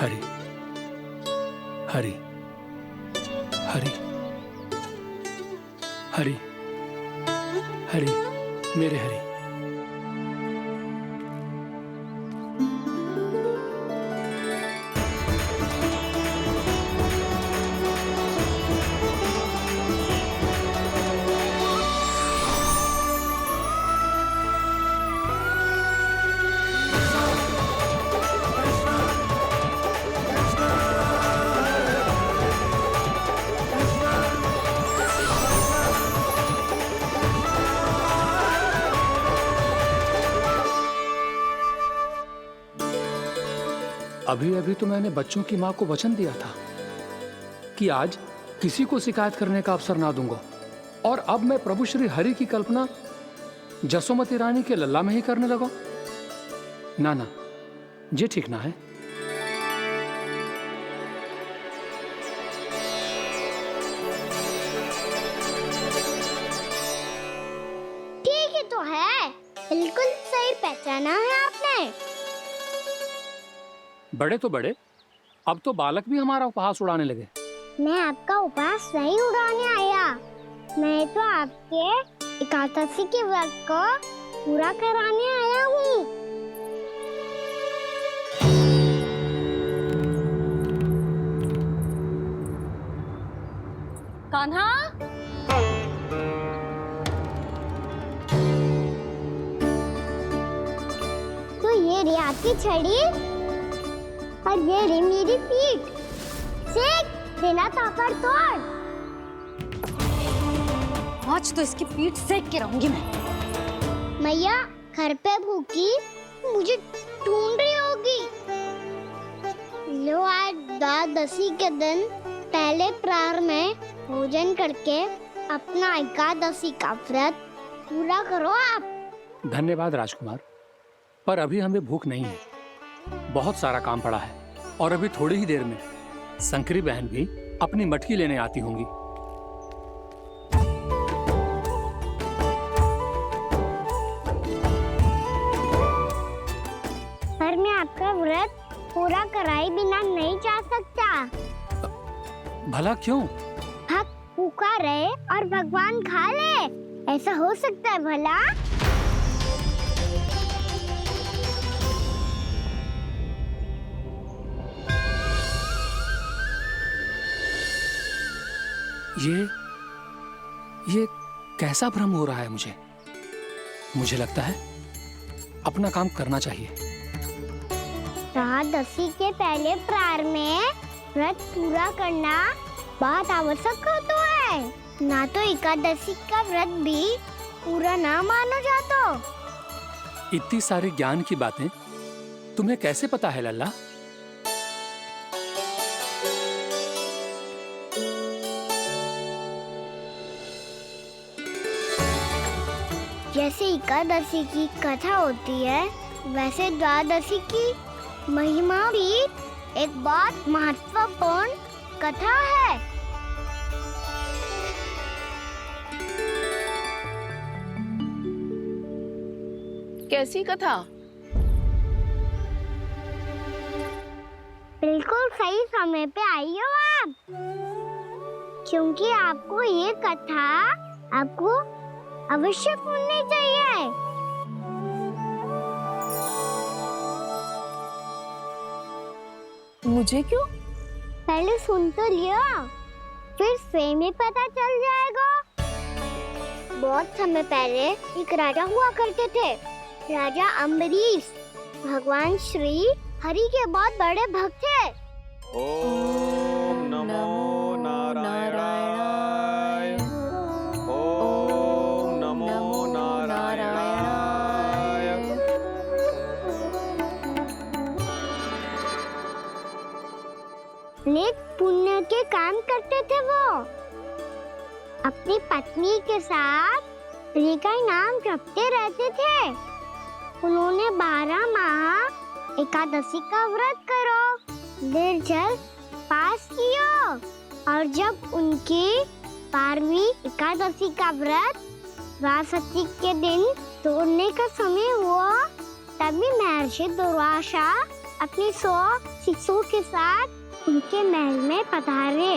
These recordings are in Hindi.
हरि हरि हरि हरि हरि मेरे हरि। अभी अभी तो मैंने बच्चों की मां को वचन दिया था कि आज किसी को शिकायत करने का अवसर ना दूंगा, और अब मैं प्रभु श्री हरि की कल्पना जसोमती रानी के लल्ला में ही करने लगा। ना ना, ये ठीक ना है। ठीक ही तो है, बिल्कुल सही पहचाना है आपने। बड़े तो बड़े, अब तो बालक भी हमारा उपहास उड़ाने लगे। मैं आपका उपहास नहीं उड़ाने आया, मैं तो आपके एकादशी के व्रत को पूरा कराने आया हूँ। कान्हा, तो ये रे आपकी छड़ी और ये रे मेरी पीठ। सेक बिना ताकत तोड़। आज तो इसकी पीठ सेक के रहूंगी मैं। मैया घर पे भूखी मुझे ढूंढ रही होगी। लो, आज द्वादशी के दिन पहले प्रहर में भोजन करके अपना एकादशी का व्रत पूरा करो आप। धन्यवाद राजकुमार, पर अभी हमें भूख नहीं है। बहुत सारा काम पड़ा है, और अभी थोड़ी ही देर में शंकरी बहन भी अपनी मटकी लेने आती होंगी। पर मैं आपका व्रत पूरा कराए बिना नहीं जा सकता। भला क्यों? भक्त भूखा रहे और भगवान खा ले, ऐसा हो सकता है भला? ये कैसा भ्रम हो रहा है मुझे लगता है अपना काम करना चाहिए। द्वादशी के पहले प्रहर में व्रत पूरा करना बहुत आवश्यक होता है, ना तो एकादशी का व्रत भी पूरा ना मानो जातो। इतनी सारी ज्ञान की बातें तुम्हें कैसे पता है लल्ला? जैसे एकादशी की कथा होती है, वैसे द्वादशी की महिमा भी एक बहुत महत्वपूर्ण कथा है। कैसी कथा? बिल्कुल सही समय पे आई हो आप, क्योंकि आपको ये कथा आपको अवश्य सुननी चाहिए। मुझे क्यों? पहले सुन तो लियो, फिर स्वयं ही पता चल जाएगा। बहुत समय पहले एक राजा हुआ करते थे, राजा अम्बरीश। भगवान श्री हरि के बहुत बड़े भक्त थे। ओम नमो नारायणाय। ओम नमो नारायणाय। नेक पुण्य के काम करते थे वो। अपनी पत्नी के साथ हरि का नाम जपते रहते थे। उन्होंने 12 माह एकादशी का व्रत करो, निर्जल पास किया, और जब उनकी 12वीं एकादशी का व्रत द्वादशी के दिन तोड़ने का समय हुआ, तभी महर्षि दुर्वासा अपनी 100 शिशु के साथ उनके महल में पधारे।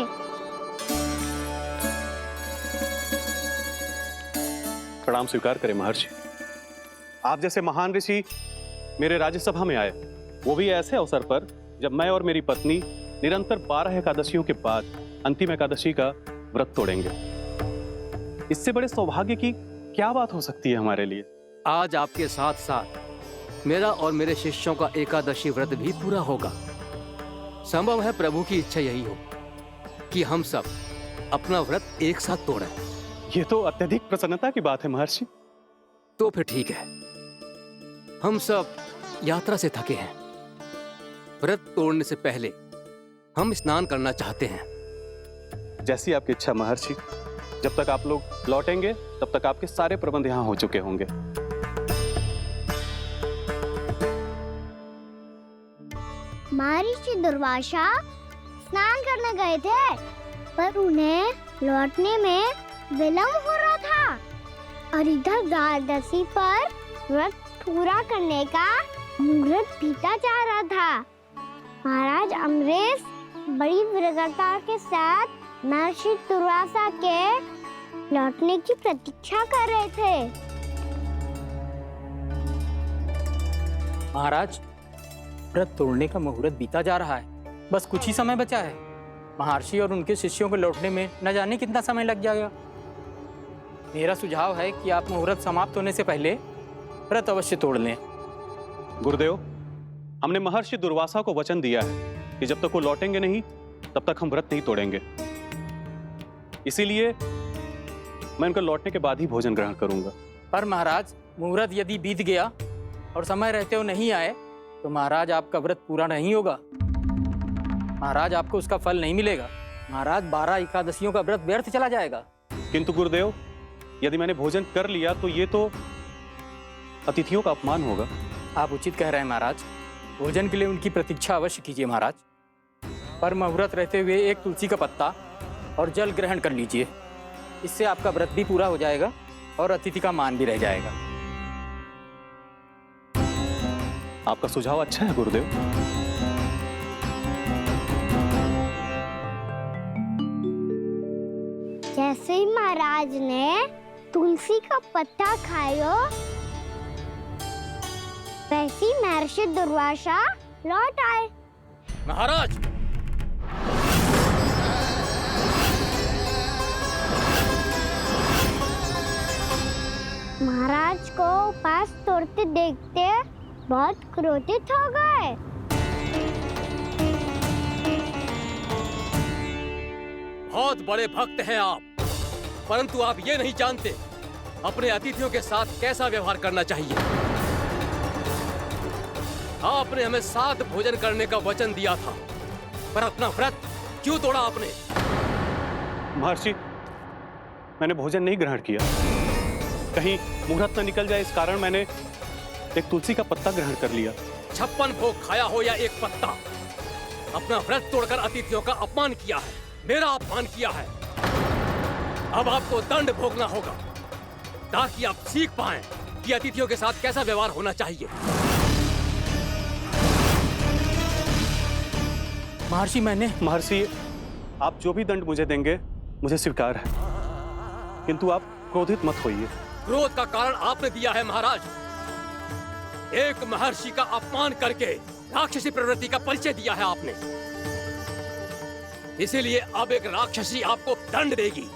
प्रणाम स्वीकार करें महर्षि। आप जैसे महान ऋषि मेरे राज्यसभा में आए, वो भी ऐसे अवसर पर जब मैं और मेरी पत्नी निरंतर 12 एकादशियों के बाद अंतिम एकादशी का व्रत तोड़ेंगे। इससे बड़े सौभाग्य की क्या बात हो सकती है हमारे लिए। आज आपके साथ साथ मेरा और मेरे शिष्यों का एकादशी व्रत भी पूरा होगा। संभव है प्रभु की इच्छा यही हो कि हम सब अपना व्रत एक साथ तोड़ें। ये तो अत्यधिक प्रसन्नता की बात है महर्षि। तो फिर ठीक है, हम सब यात्रा से थके हैं। व्रत तोड़ने से पहले हम स्नान करना चाहते हैं। जैसी आपकी इच्छा महर्षि। जब तक आप लोग लौटेंगे तब तक आपके सारे प्रबंध यहाँ हो चुके होंगे। महर्षि दुर्वासा स्नान करने गए थे, पर उन्हें लौटने में विलंब हो रहा था और इधर द्वादशी पर व्रत पूरा करने का मुहूर्त बीता जा रहा था। महाराज अमरेश बड़ी विरगता के साथ महर्षि दुर्वासा के लौटने की प्रतीक्षा कर रहे थे। महाराज, व्रत तोड़ने का मुहूर्त बीता जा रहा है। बस कुछ ही समय बचा है। महर्षि और उनके शिष्यों के लौटने में न जाने कितना समय लग जाएगा। मेरा सुझाव है कि आप मुहूर्त समाप्त होने से पहले व्रत अवश्य तोड़ लें। गुरुदेव, हमने महर्षि दुर्वासा को वचन दिया है कि जब तक वो लौटेंगे नहीं तब तक हम व्रत नहीं तोड़ेंगे। इसीलिए मैं उनके लौटने के बाद ही भोजन ग्रहण करूंगा। पर महाराज, मुहूर्त यदि बीत गया और समय रहते हुए नहीं आए तो महाराज आपका व्रत पूरा नहीं होगा। महाराज, आपको उसका फल नहीं मिलेगा। महाराज, 12 एकादशियों का व्रत व्यर्थ चला जाएगा। किंतु गुरुदेव, यदि मैंने भोजन कर लिया तो ये तो अतिथियों का अपमान होगा। आप उचित कह रहे हैं महाराज। भोजन के लिए उनकी प्रतीक्षा अवश्य कीजिए महाराज। पर मुहूर्त रहते हुए एक तुलसी का पत्ता और जल ग्रहण कर लीजिए। इससे आपका व्रत भी पूरा हो जाएगा और अतिथि का मान भी रह जाएगा। आपका सुझाव अच्छा है गुरुदेव। जैसे ही महाराज ने तुलसी का पत्ता खाया, वैसे ही महर्षि दुर्वासा लौट आए। महाराज, महाराज को उपास तोड़ते देखते बहुत क्रोधित हो गए। बहुत बड़े भक्त हैं आप, परंतु आप ये नहीं जानते अपने अतिथियों के साथ कैसा व्यवहार करना चाहिए। आपने हमें साथ भोजन करने का वचन दिया था, पर अपना व्रत क्यों तोड़ा आपने? महर्षि, मैंने भोजन नहीं ग्रहण किया। कहीं मुहूर्त न निकल जाए, इस कारण मैंने एक तुलसी का पत्ता ग्रहण कर लिया। 56 भोग खाया हो या एक पत्ता, अपना व्रत तोड़कर अतिथियों का अपमान किया है, मेरा अपमान किया है। अब आपको दंड भोगना होगा ताकि आप सीख पाएं कि अतिथियों के साथ कैसा व्यवहार होना चाहिए। महर्षि, महर्षि, आप जो भी दंड मुझे देंगे मुझे स्वीकार है, किंतु आप क्रोधित मत होइए। क्रोध का कारण आपने दिया है महाराज। एक महर्षि का अपमान करके राक्षसी प्रवृत्ति का परिचय दिया है आपने। इसीलिए अब एक राक्षसी आपको दंड देगी।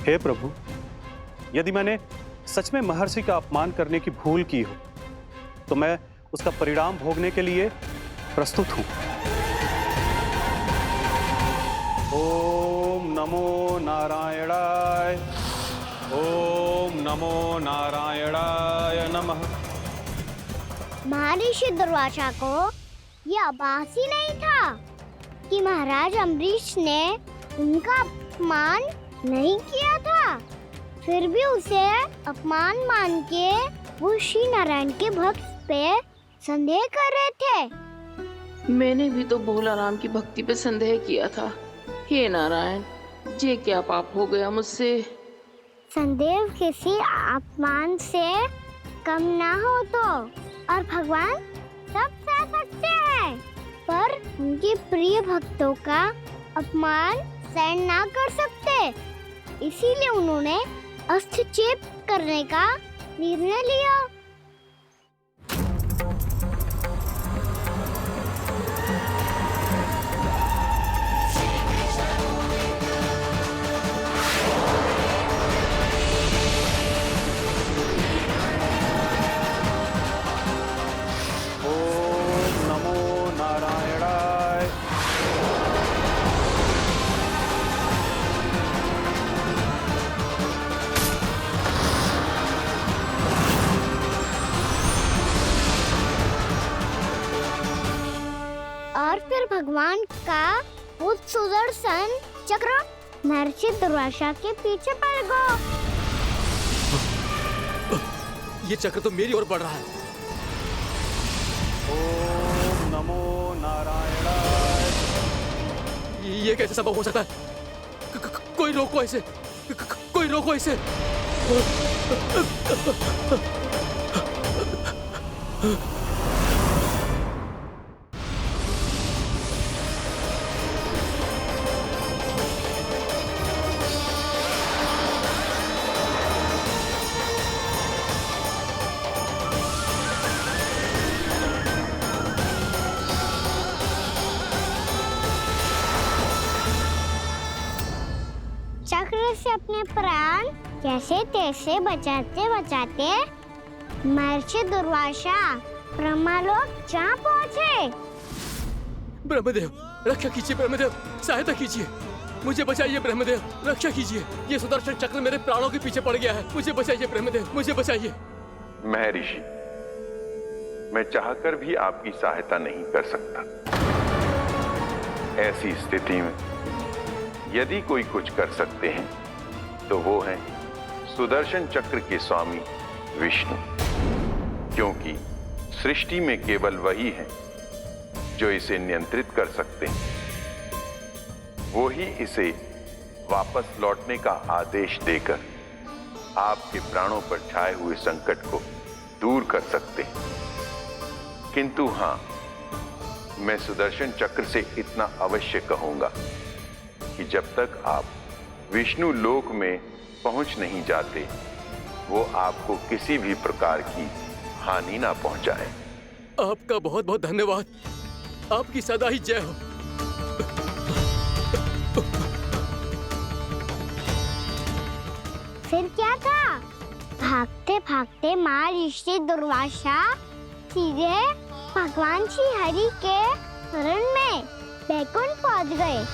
हे प्रभु, यदि मैंने सच में महर्षि का अपमान करने की भूल की हो तो मैं उसका परिणाम भोगने के लिए प्रस्तुत हूं। ओम नमो नारायणाय, ओम नमो नारायणाय नमः। महर्षि दुर्वासा को यह आभास ही नहीं था महाराज अम्बरीश ने उनका अपमान नहीं किया था, फिर भी उसे अपमान मान के वो श्री नारायण के भक्त पे संदेह कर रहे थे। मैंने भी तो भोला राम की भक्ति पे संदेह किया था। हे नारायण, ये क्या पाप हो गया मुझसे? संदेह किसी अपमान से कम ना हो तो, और भगवान सब सह सकते हैं, पर उनके प्रिय भक्तों का अपमान सहन ना कर सकते, इसीलिए उन्होंने अस्थिचेप करने का निर्णय लिया। और फिर भगवान का वो सुदर्शन चक्र महर्षि दुर्वासा के पीछे पड़ गया। ये चक्र तो मेरी ओर बढ़ रहा है। ओम नमो नारायणाय। ये कैसे संभव हो सकता है? कोई रोको इसे, कोई रोको इसे। चक्र से अपने प्राण कैसे तैसे बचाते बचाते महर्षि दुर्वासा ब्रह्मलोक जा पहुँचे। ब्रह्मदेव, रक्षा कीजिए ब्रह्मदेव, सहायता कीजिए, मुझे बचाइए ब्रह्मदेव, रक्षा कीजिए। ये सुदर्शन चक्र मेरे प्राणों के पीछे पड़ गया है, मुझे बचाइए ब्रह्मदेव, मुझे बचाइए। महर्षि, मैं चाहकर भी आपकी सहायता नहीं कर सकता। ऐसी स्थिति में यदि कोई कुछ कर सकते हैं तो वो है सुदर्शन चक्र के स्वामी विष्णु, क्योंकि सृष्टि में केवल वही है जो इसे नियंत्रित कर सकते हैं। वो ही इसे वापस लौटने का आदेश देकर आपके प्राणों पर छाए हुए संकट को दूर कर सकते हैं। किंतु हां, मैं सुदर्शन चक्र से इतना अवश्य कहूंगा कि जब तक आप विष्णु लोक में पहुंच नहीं जाते, वो आपको किसी भी प्रकार की हानि ना पहुंचाए। आपका बहुत बहुत धन्यवाद, आपकी सदा ही जय हो। फिर क्या था? भागते भागते महर्षि दुर्वासा सीधे भगवान श्री हरि के शरण में बैकुंठ पहुंच गए।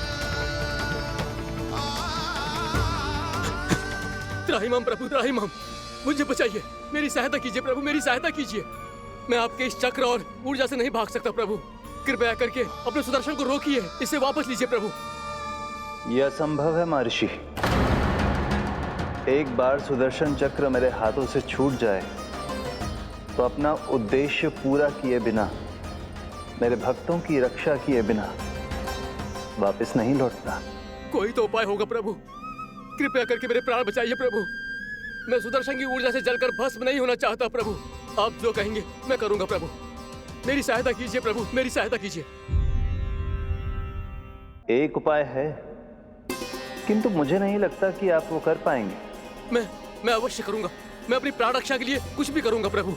त्राहिमाम प्रभु, त्राहिमाम, मुझे बचाइए, मेरी सहायता कीजिए प्रभु, मेरी सहायता कीजिए। मैं आपके इस चक्र और ऊर्जा से नहीं भाग सकता प्रभु, कृपया करके अपने सुदर्शन को रोकिए, इसे वापस लीजिए प्रभु। यह असंभव है महर्षि। एक बार सुदर्शन चक्र मेरे हाथों से छूट जाए तो अपना उद्देश्य पूरा किए बिना, मेरे भक्तों की रक्षा किए बिना वापस नहीं लौटता। कोई तो उपाय होगा प्रभु, कृपया करके मेरे प्राण बचाइए प्रभु। मैं सुदर्शन की ऊर्जा से जलकर भस्म नहीं होना चाहता प्रभु। आप जो कहेंगे मैं करूंगा प्रभु, मेरी सहायता कीजिए प्रभु, मेरी सहायता कीजिए। एक उपाय है, किंतु मुझे नहीं लगता कि आप वो कर पाएंगे। मैं अवश्य करूंगा, मैं अपनी प्राण रक्षा के लिए कुछ भी करूंगा प्रभु।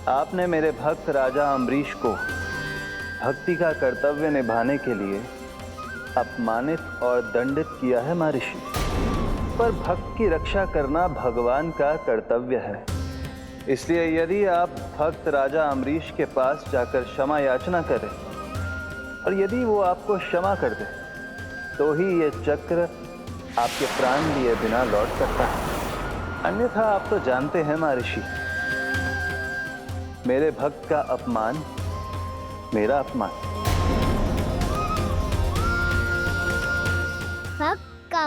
आपने मेरे भक्त राजा अम्बरीश को भक्ति का कर्तव्य निभाने के लिए अपमानित और दंडित किया है महर्षि, पर भक्त की रक्षा करना भगवान का कर्तव्य है। इसलिए यदि आप भक्त राजा अम्बरीश के पास जाकर क्षमा याचना करें और यदि वो आपको क्षमा कर दे तो ही ये चक्र आपके प्राण लिए बिना लौट सकता है। अन्यथा आप तो जानते हैं महर्षि, मेरे भक्त का अपमान मेरा अपमान।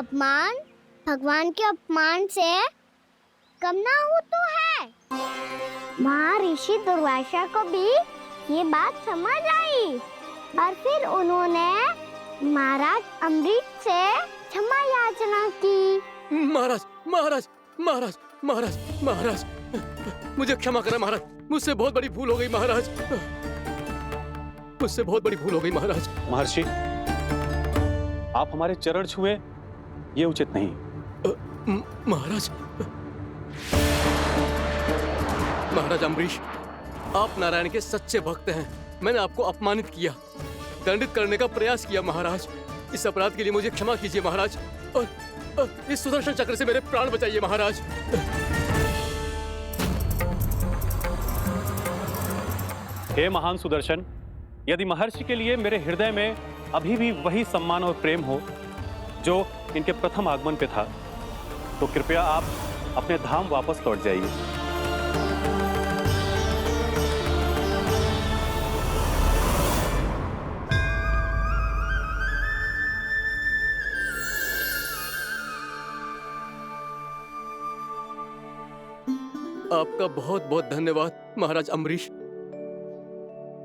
अपमान भगवान के अपमान से कम ना हो तो है। महर्षि दुर्वासा को भी ये बात समझ आई और फिर उन्होंने महाराज अम्बरीश से क्षमा याचना की। महाराज महाराज महाराज महाराज महाराज, मुझे क्षमा करें महाराज, मुझसे बहुत बड़ी भूल हो गई महाराज, मुझसे बहुत बड़ी भूल हो गई महाराज। महर्षि, आप हमारे चरण छुए ये उचित नहीं। महाराज महाराज अम्बरीश, आप नारायण के सच्चे भक्त हैं। मैंने आपको अपमानित किया, दंडित करने का प्रयास किया महाराज। इस अपराध के लिए मुझे क्षमा कीजिए महाराज, और इस सुदर्शन चक्र से मेरे प्राण बचाइए महाराज। हे महान सुदर्शन, यदि महर्षि के लिए मेरे हृदय में अभी भी वही सम्मान और प्रेम हो जो इनके प्रथम आगमन पे था, तो कृपया आप अपने धाम वापस लौट जाइए। आपका बहुत बहुत धन्यवाद महाराज अम्बरीश।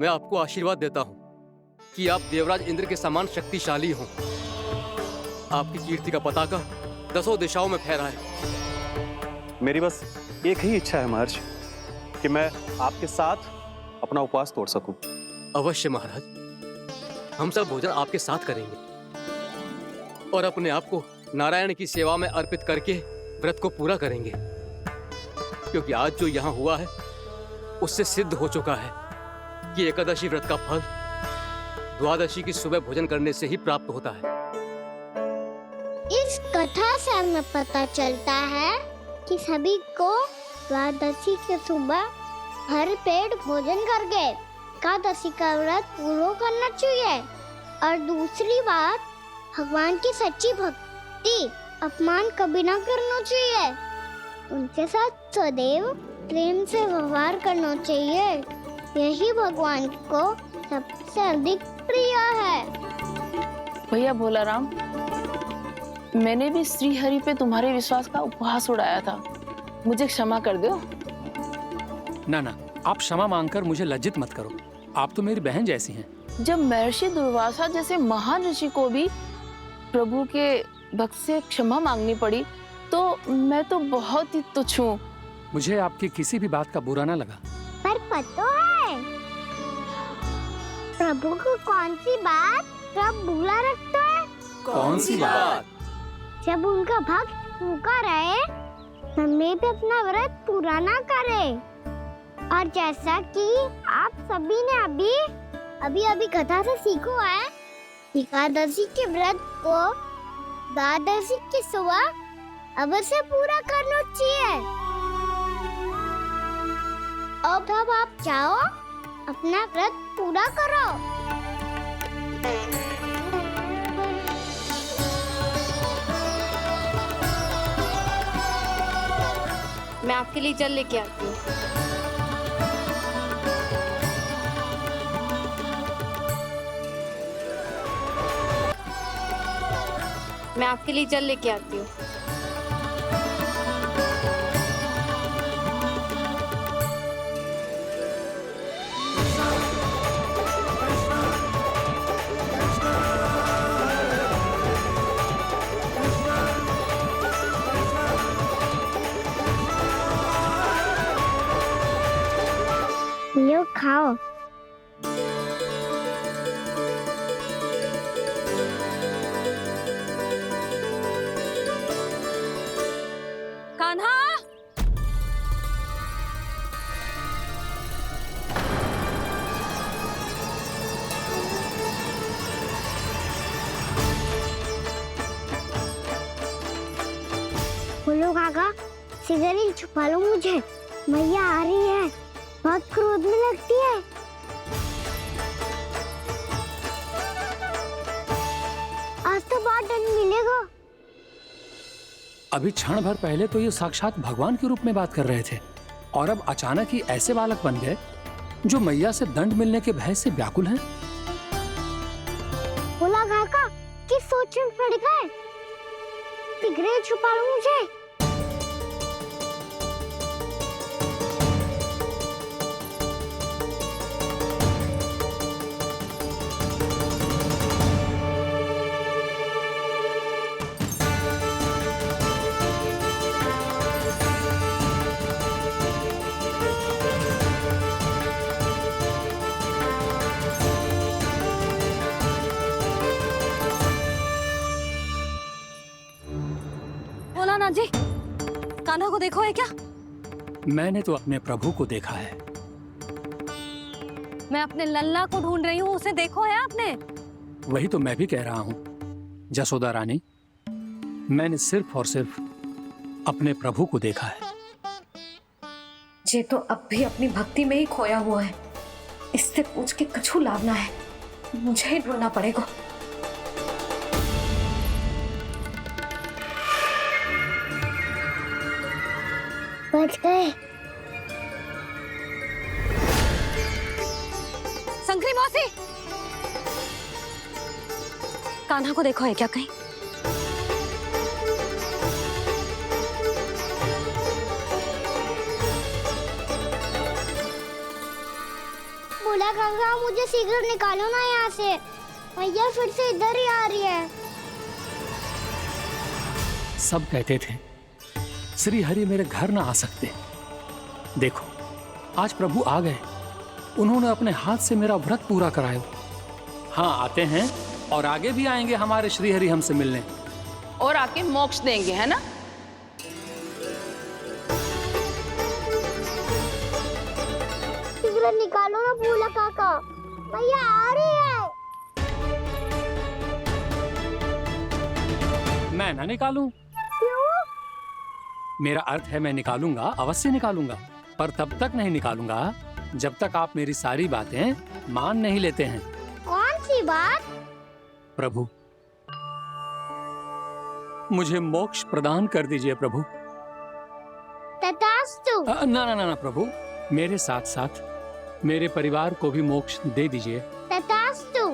मैं आपको आशीर्वाद देता हूँ कि आप देवराज इंद्र के समान शक्तिशाली हों। आपकी कीर्ति का पताका 10 दिशाओं में फहराए। मेरी बस एक ही इच्छा है महर्षि, कि मैं आपके साथ अपना उपवास तोड़ सकूं। अवश्य महाराज, हम सब भोजन आपके साथ करेंगे और अपने आप को नारायण की सेवा में अर्पित करके व्रत को पूरा करेंगे, क्योंकि आज जो यहाँ हुआ है उससे सिद्ध हो चुका है कि एकादशी व्रत का फल द्वादशी की सुबह भोजन करने से ही प्राप्त होता है। इस कथा से हमें पता चलता है कि सभी को द्वादशी के सुबह भर पेट भोजन करके एकादशी का व्रत पूरा करना चाहिए। और दूसरी बात, भगवान की सच्ची भक्ति अपमान कभी ना करना चाहिए, उनके साथ सदैव प्रेम से व्यवहार करना चाहिए। यही भगवान को सबसे अधिक प्रिय है। भैया भोलाराम, मैंने भी श्री हरि पे तुम्हारे विश्वास का उपहास उड़ाया था, मुझे क्षमा कर दो। ना ना, आप क्षमा मांगकर मुझे लज्जित मत करो, आप तो मेरी बहन जैसी हैं। जब महर्षि दुर्वासा जैसे महान ऋषि को भी प्रभु के भक्त से क्षमा मांगनी पड़ी, तो मैं तो बहुत ही तुच्छ हूँ। मुझे आपकी किसी भी बात का बुरा ना लगा। पर पता है प्रभु को कौन सी बात कब बुरा रखता है? कौन सी बात? जब उनका भक्त भूखा रहे, हमें भी अपना व्रत पूरा ना करे। और जैसा कि आप सभी ने अभी कथा से सीखो है, एकादशी के व्रत को द्वादशी की सुबह अवश्य पूरा करना चाहिए। अब आप जाओ, अपना व्रत पूरा करो। मैं आपके लिए जल लेके आती हूँ। मैं आपके लिए जल लेके आती हूँ। लो खाओ। कान्हा, बोलो काका, सिगरेट छुपा लो मुझे, मैया आ रही है, बहुत क्रोध में लगती है। आज तो बहुत दंड मिलेगा। अभी क्षण भर पहले तो ये साक्षात भगवान के रूप में बात कर रहे थे, और अब अचानक ही ऐसे बालक बन गए जो मैया से दंड मिलने के भय से व्याकुल हैं। बोला काका, किस सोच में पड़ गए? शीघ्र छुपा लो मुझे। बोला जी, कान्हा को देखो है क्या? मैंने तो अपने प्रभु को देखा है। मैं अपने लल्ला को ढूंढ रही हूँ, उसे देखो है आपने? वही तो मैं भी कह रहा हूँ जसोदा रानी, मैंने सिर्फ और सिर्फ अपने प्रभु को देखा है। ये तो अब भी अपनी भक्ति में ही खोया हुआ है। इससे पूछ के कछु लाभ ना है, मुझे ही ढूंढना पड़ेगा। बच गए। शंकरी मौसी, कान्हा को देखो है क्या कहीं? बोला गंगा मुझे शीघ्र निकालो ना यहाँ से, मैया फिर से इधर ही आ रही है। सब कहते थे श्री हरि मेरे घर ना आ सकते। देखो आज प्रभु आ गए, उन्होंने अपने हाथ से मेरा व्रत पूरा कराया। हाँ आते हैं और आगे भी आएंगे हमारे श्री हरि हमसे मिलने और आके मोक्ष देंगे, है ना? शीघ्र निकालो ना भोला काका, मैया आ रही है। मैं ना निकालूं? मेरा अर्थ है मैं निकालूंगा, अवश्य निकालूंगा, पर तब तक नहीं निकालूंगा जब तक आप मेरी सारी बातें मान नहीं लेते हैं। कौन सी बात? प्रभु मुझे मोक्ष प्रदान कर दीजिए प्रभु। तथास्तु। ना ना ना ना प्रभु, मेरे साथ साथ मेरे परिवार को भी मोक्ष दे दीजिए। तथास्तु।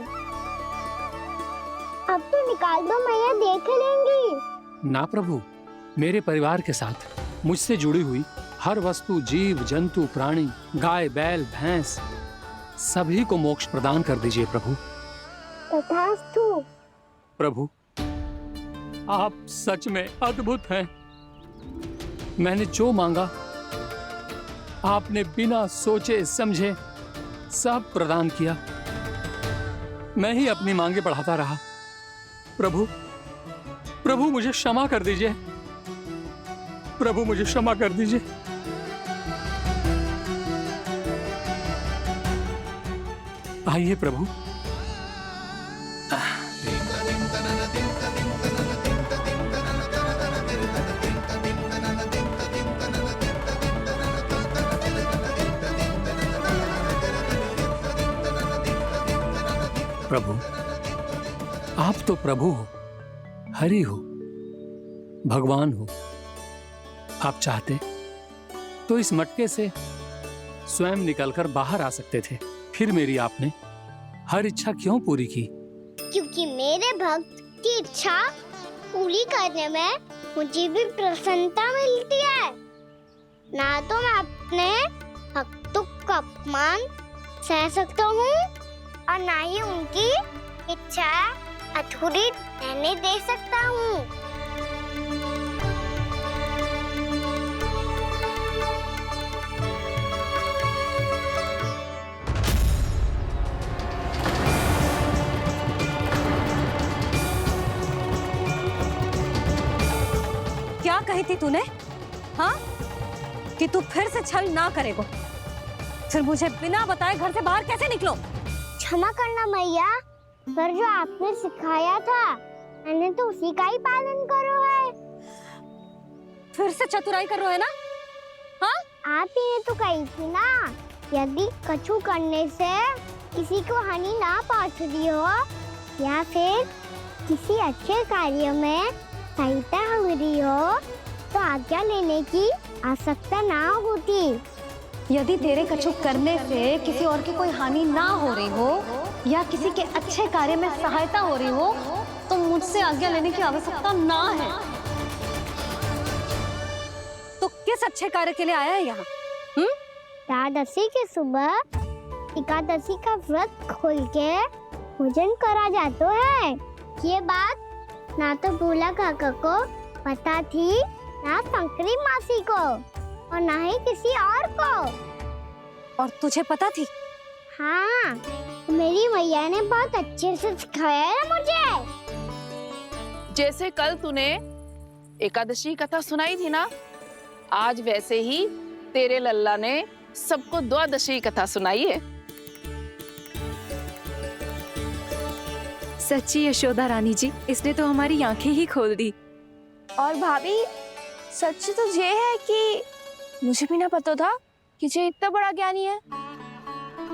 अब तो निकाल दो, मैया देख लेंगी। ना प्रभु, मेरे परिवार के साथ मुझसे जुड़ी हुई हर वस्तु, जीव जंतु, प्राणी, गाय बैल भैंस, सभी को मोक्ष प्रदान कर दीजिए प्रभु। तथास्तु। प्रभु आप सच में अद्भुत हैं। मैंने जो मांगा आपने बिना सोचे समझे सब प्रदान किया। मैं ही अपनी मांगे बढ़ाता रहा। प्रभु प्रभु मुझे क्षमा कर दीजिए, प्रभु मुझे क्षमा कर दीजिए। आइए प्रभु। प्रभु आप तो प्रभु हो, हरि हो, भगवान हो। आप चाहते तो इस मटके से स्वयं निकलकर बाहर आ सकते थे, फिर मेरी आपने हर इच्छा क्यों पूरी की? क्योंकि मेरे भक्त की इच्छा पूरी करने में मुझे भी प्रसन्नता मिलती है। ना तो मैं अपने भक्तों का अपमान सह सकता हूँ और ना ही उनकी इच्छा अधूरी रहने दे सकता हूँ। क्या कही थी तूने? हाँ, कि तू फिर से छल ना करेगा। फिर मुझे बिना बताए घर से बाहर कैसे निकलो? क्षमा करना मैया, पर जो आपने सिखाया था मैंने तो उसी का ही पालन करो है। फिर से चतुराई कर रहे हो है ना? हाँ? आप ही ने तो कही थी ना, यदि कछु करने से किसी को हानि ना पहुंच रही हो या फिर किसी अच्छे कार्य में सहायता हो रही हो तो आज्ञा लेने की आवश्यकता ना होती। यदि तेरे कछु करने से किसी और की कोई हानि ना हो रही हो या किसी के अच्छे कार्य में सहायता हो रही हो तो मुझसे आज्ञा लेने की आवश्यकता ना है। किस अच्छे कार्य के लिए आया है यहाँ? एकादशी की सुबह एकादशी का व्रत खोल के भोजन करा जाता है। ये बात ना तो भोला काका को पता थी, ना शंकरी मासी को, और ना ही किसी और को। और तुझे पता थी? हाँ, मेरी मैया ने बहुत अच्छे से सिखाया है मुझे। जैसे कल तूने एकादशी कथा सुनाई थी ना, आज वैसे ही तेरे लल्ला ने सबको द्वादशी कथा सुनाई है। सच्ची यशोदा रानी जी, इसने तो हमारी आंखें ही खोल दी। और भाभी, सच तो ये है कि मुझे भी ना पता था कि ये इतना बड़ा ज्ञानी है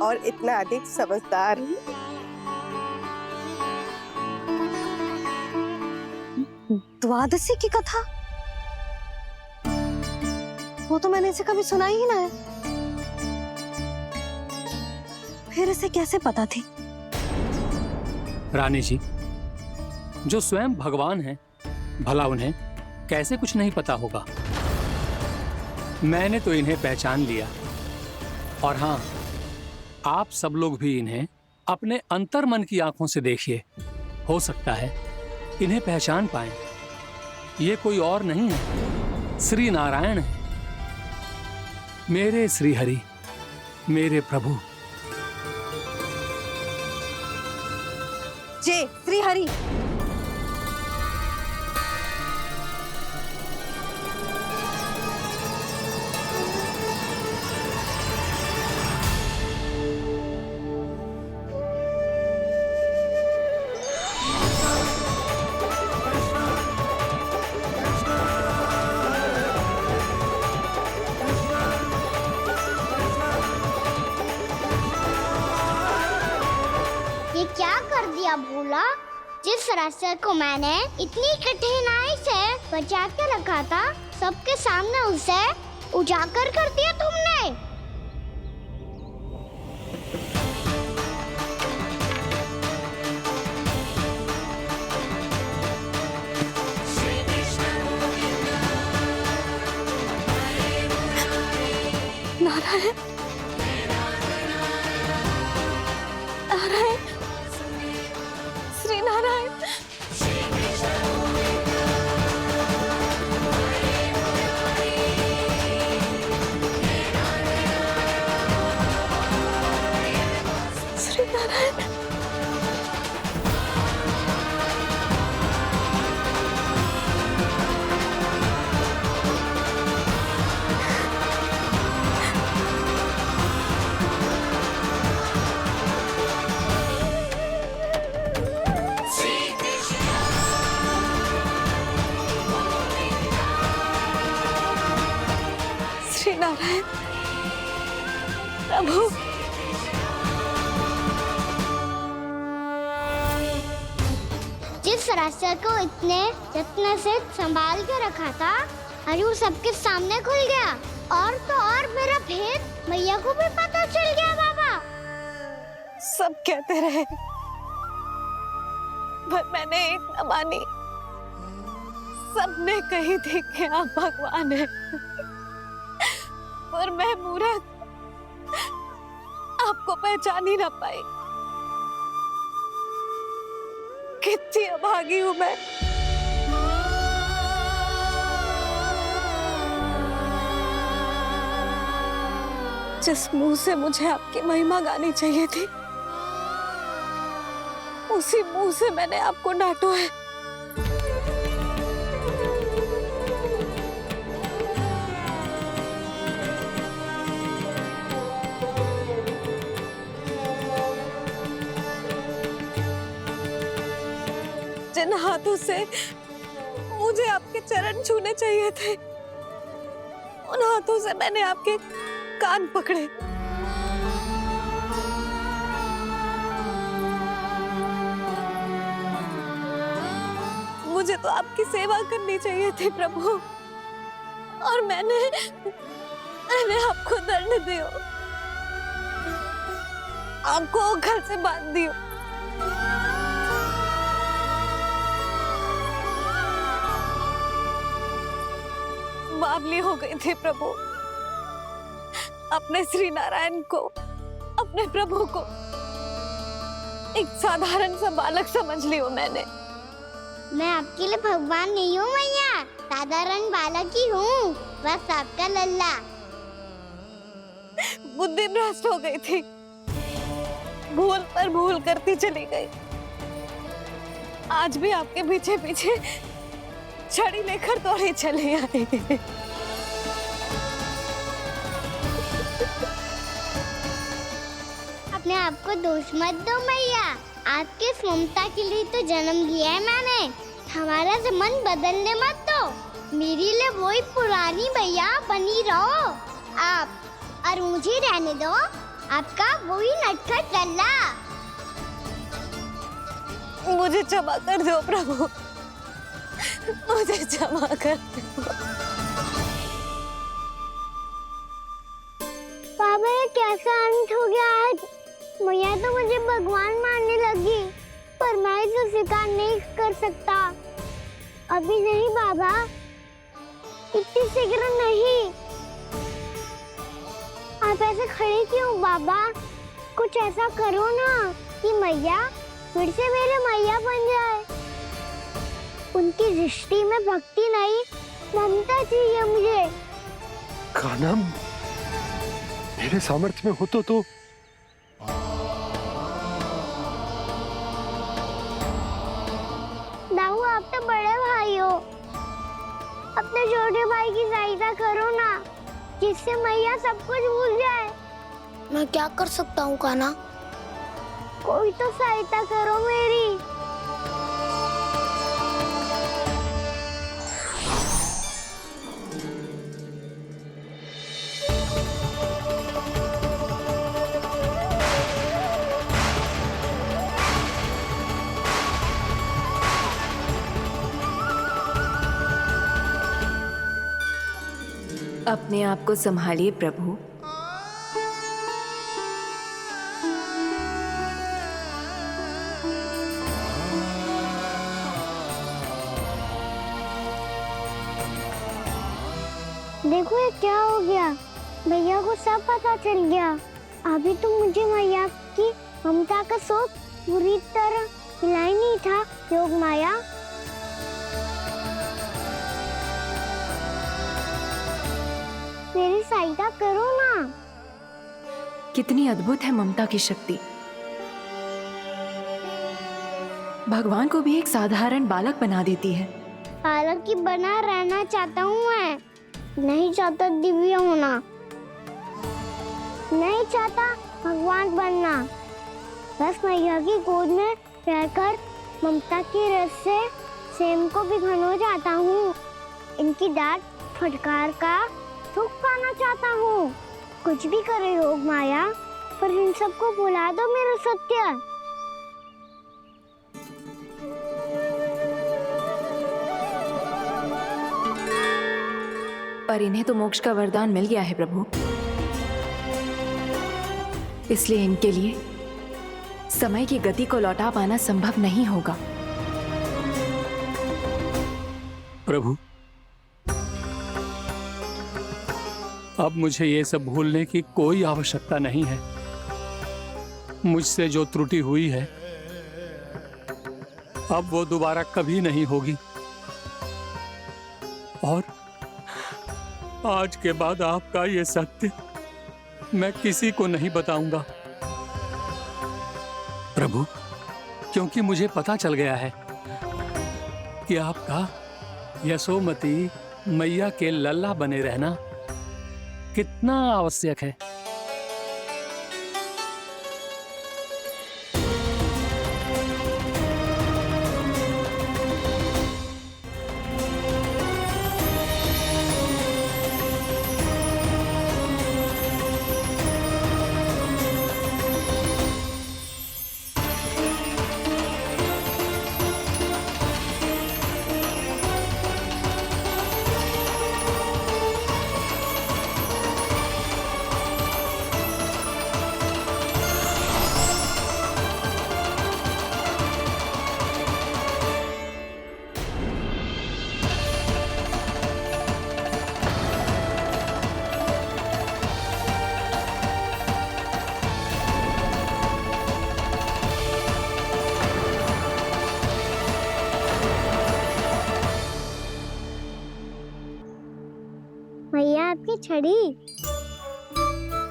और इतना अधिक समझदार। द्वादशी की कथा? वो तो मैंने इसे कभी सुना ही ना है। फिर इसे कैसे पता थी? रानी जी, जो स्वयं भगवान हैं, भला उन्हें कैसे कुछ नहीं पता होगा। मैंने तो इन्हें पहचान लिया, और हाँ, आप सब लोग भी इन्हें अपने अंतर मन की आंखों से देखिए, हो सकता है इन्हें पहचान पाएं। ये कोई और नहीं है, श्री नारायण है, मेरे श्री हरि, मेरे प्रभु। जय श्री हरि। ये क्या कर दिया भोला? जिस रास्ते को मैंने इतनी कठिनाई से बचा के रखा था, सबके सामने उसे उजागर कर दिया तुमने। नारायण, नारायण, श्री नारायण। श्री नारायण। श्री नारायण प्रभु। जिस रास्ते को इतने जत्न से संभाल के रखा था, आज वो सबके सामने खुल गया। और तो और मेरा भेद मैया को भी पता चल गया। बाबा, सब कहते रहे, पर मैंने एक न मानी। सबने कही थी कि आप भगवान हैं, पर मैं मूर्ख आपको पहचान ही ना पाई। कितनी अभागी हूं मैं। जिस मुंह से मुझे आपकी महिमा गानी चाहिए थी, उसी मुंह से मैंने आपको डांटा है। जिन हाथों से मुझे आपके चरण छूने चाहिए थे, उन हाथों से मैंने आपके कान पकड़े। मुझे तो आपकी सेवा करनी चाहिए थी प्रभु, और मैंने आपको दंड दियो, आपको घर से बांध दियो। बावली हो गई थी प्रभु। अपने श्री नारायण को, अपने प्रभु को एक साधारण सा बालक समझ लियो मैंने। मैं आपके लिए भगवान नहीं हूँ मैया, साधारण बालक ही हूँ, बस आपका लल्ला। बुद्धि भ्रष्ट हो गई थी, भूल पर भूल करती चली गई। आज भी आपके पीछे पीछे छड़ी लेकर दौड़ी चली आई। अपने आप को दोष मत दो मैया, आपके ममता के लिए तो जन्म लिया है मैंने। हमारा से मन बदलने मत दो, मेरे लिए वही पुरानी भैया बनी रहो आप, और मुझे रहने दो आपका वही नटखट लल्ला। मुझे क्षमा कर दो प्रभु, मुझे क्षमा कर दो। बाबा ये कैसा अंत हो गया आज? मैया तो मुझे भगवान मानने लगी, पर मैं इसे स्वीकार नहीं कर सकता। अभी नहीं बाबा, इतनी शीघ्र नहीं। आप ऐसे खड़े क्यों बाबा? कुछ ऐसा करो ना कि मैया फिर से मेरे मैया बन जाए। उनकी दृष्टि में भक्ति नहीं, ममता चाहिए मुझे। कान्हा, मेरे सामर्थ्य में हो तो दाऊ, आप तो बड़े भाई हो, अपने छोटे भाई की सहायता करो ना, जिससे मैया सब कुछ भूल जाए। मैं क्या कर सकता हूँ कान्हा? कोई तो सहायता करो मेरी। अपने आप को संभालिए प्रभु। देखो ये क्या हो गया, भैया को सब पता चल गया। अभी तो मुझे मैया की ममता का शौक बुरी तरह मिला ही नहीं था। योग माया, मेरी सहायता करो ना। कितनी अद्भुत है ममता की शक्ति। भगवान को भी एक साधारण बालक बना देती है। बालक की बना रहना चाहता हूँ मैं, नहीं चाहता दिव्य होना, नहीं चाहता भगवान बनना। बस मैया की गोद में रहकर ममता की रस से सेम को भी घनो चाहता हूँ। इनकी डांट फटकार का सुख पाना चाहता हूँ। कुछ भी करे योग माया, पर इन सबको भुला दो मेरा सत्य। पर इन्हें तो मोक्ष का वरदान मिल गया है प्रभु, इसलिए इनके लिए समय की गति को लौटा पाना संभव नहीं होगा। प्रभु, अब मुझे ये सब भूलने की कोई आवश्यकता नहीं है। मुझसे जो त्रुटि हुई है अब वो दोबारा कभी नहीं होगी, और आज के बाद आपका ये सत्य मैं किसी को नहीं बताऊंगा प्रभु, क्योंकि मुझे पता चल गया है कि आपका यशोमती मैया के लल्ला बने रहना कितना आवश्यक है। छड़ी।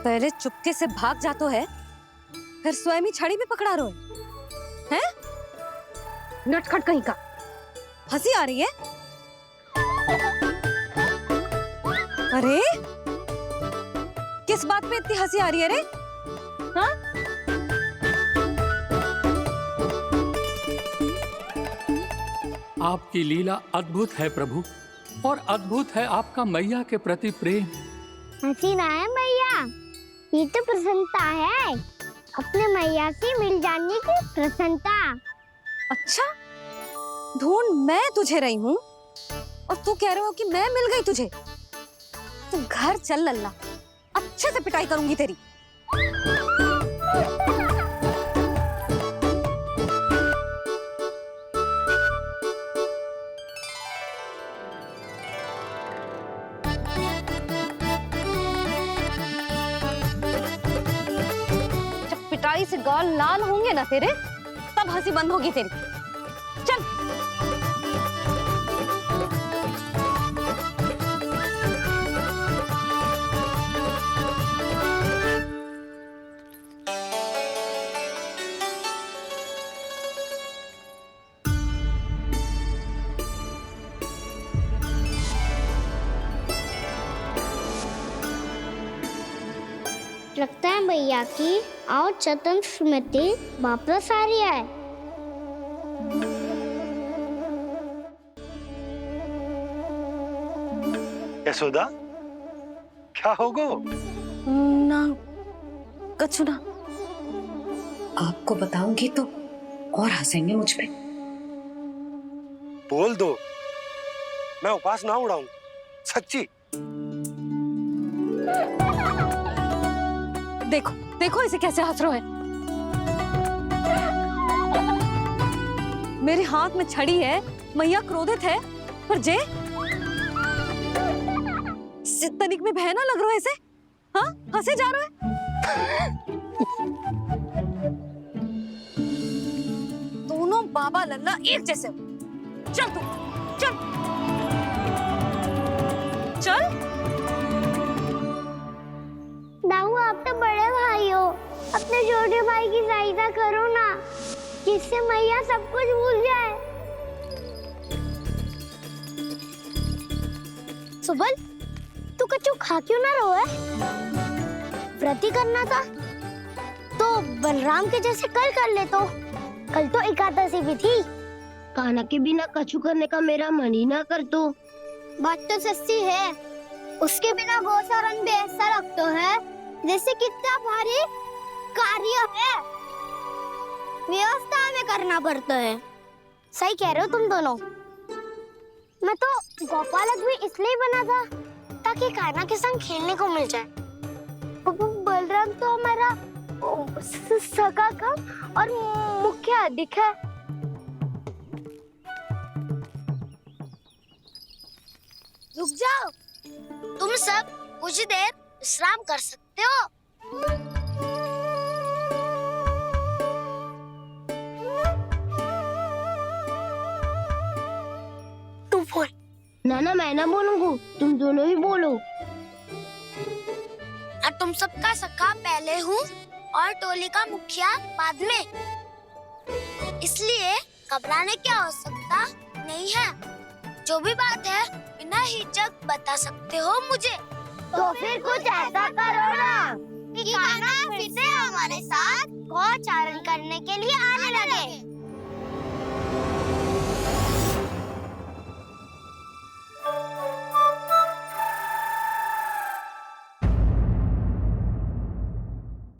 पहले चुपके से भाग जातो है, फिर स्वयं ही छड़ी में पकड़ा रो है? नटखट कहीं का। हंसी आ रही है? अरे किस बात पे इतनी हंसी आ रही है रे? हाँ? आपकी लीला अद्भुत है प्रभु, और अद्भुत है आपका मैया के प्रति प्रेम। हंसी ना है मैया, ये तो प्रसन्नता है, अपने मैया से मिल जाने की प्रसन्नता। अच्छा, ढूंढ मैं तुझे रही हूँ और तू कह रहे हो कि मैं मिल गई तुझे। तू घर चल लल्ला, अच्छे से पिटाई करूंगी तेरी। जब पिटाई से गाल लाल होंगे ना तेरे, तब हंसी बंद होगी तेरी। चल। लगता है भैया की और चतन स्मृति वापस आ रही है। यशोदा, क्या होगो? ना कछु ना। आपको बताऊंगी तो और हंसेंगे मुझ पे। बोल दो, मैं उपास ना उड़ाऊं, सच्ची। देखो देखो इसे कैसे हंस रहा है। मेरे हाथ में छड़ी है, मैया क्रोधित है, पर जे तनिक में भय ना लग रहा है इसे? हाँ, हंसे जा रहा है। दोनों बाबा लल्ला एक जैसे हो। चल तू, चल चल। दाऊ, आप तो बड़े भाई हो, अपने छोटे भाई की सहायता करो ना, जिससे मैया सब कुछ भूल जाए। सुबल, तू कच्चू खा क्यों ना रहो है? व्रती करना था तो बलराम के जैसे कल कर ले। तो कल तो एकादशी भी थी। कान्हा के बिना कछु करने का मेरा मन ही ना कर। तो बात तो सच्ची है, उसके बिना गोचारण भी ऐसा लगता है जैसे कितना भारी कार्य है, व्यवस्था में करना पड़ता है। सही कह रहे हो तुम दोनों। मैं तो गोपालक भी इसलिए बना था ताकि कान्हा के संग खेलने को मिल जाए। बलराम तो हमारा सगा का और मुख्य अधिक है। रुक जाओ, तुम सब कुछ देर विश्राम कर सकते हो। तू बोल। ना मैं ना बोलूंगा, तुम दोनों ही बोलो। और तुम सबका सखा पहले हूँ और टोली का मुखिया बाद में, इसलिए घबराने की आवश्यकता नहीं है। जो भी बात है बिना हिचक बता सकते हो मुझे। तो फिर कुछ ऐसा करो ना कि कान्हा फिर से हमारे साथ गोचारण करने के लिए आने लगे।